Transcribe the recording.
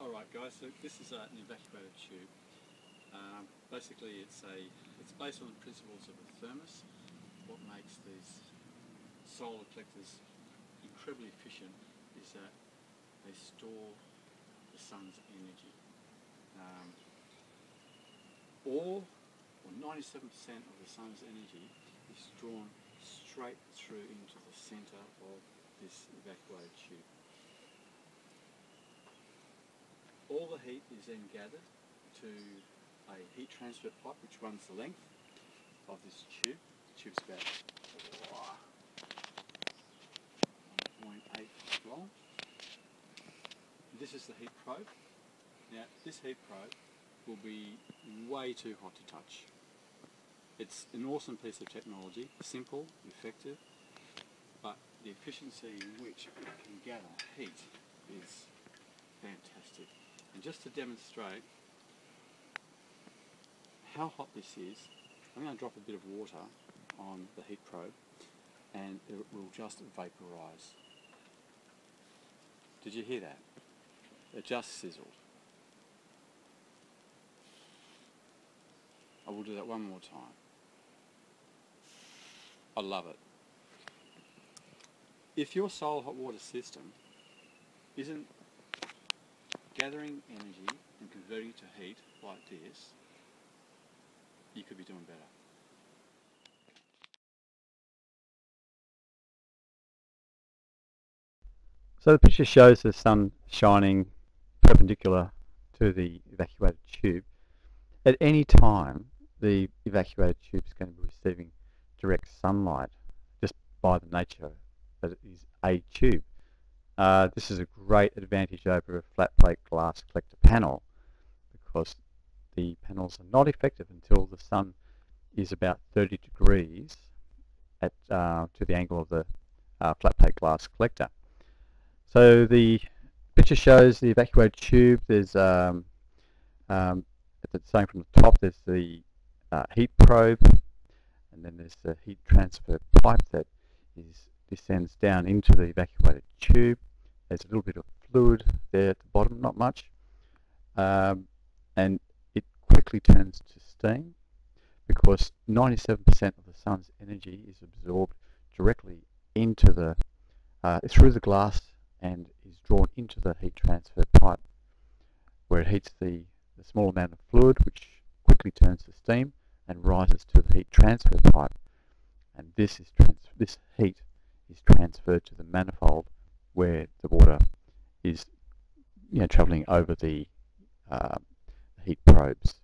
Alright guys, so this is an evacuated tube. Basically it's based on the principles of a thermos. What makes these solar collectors incredibly efficient is that they store the sun's energy. All, or 97% of the sun's energy is drawn straight through into the centre of this evacuated tube. All the heat is then gathered to a heat transfer pipe which runs the length of this tube. The tube's about 1.8 long. This is the heat probe. Now this heat probe will be way too hot to touch. It's an awesome piece of technology, simple, effective, but the efficiency in which it can gather heat is fantastic. And just to demonstrate how hot this is, I'm going to drop a bit of water on the heat probe and it will just vaporise. Did you hear that? It just sizzled. I will do that one more time. I love it. If your solar hot water system isn't gathering energy and converting it to heat like this, you could be doing better. So the picture shows the sun shining perpendicular to the evacuated tube. At any time, the evacuated tube is going to be receiving direct sunlight just by the nature that it is a tube. This is a great advantage over a flat plate glass collector panel because the panels are not effective until the sun is about 30 degrees at to the angle of the flat plate glass collector. So the picture shows the evacuated tube. There's starting from the top, there's the heat probe, and then there's the heat transfer pipe that descends down into the evacuated tube. There's a little bit of fluid there at the bottom, not much, and it quickly turns to steam because 97% of the sun's energy is absorbed directly into the through the glass and is drawn into the heat transfer pipe, where it heats the small amount of fluid, which quickly turns to steam and rises to the heat transfer pipe, and this heat is transferred to the manifold where the water is travelling over the heat probes.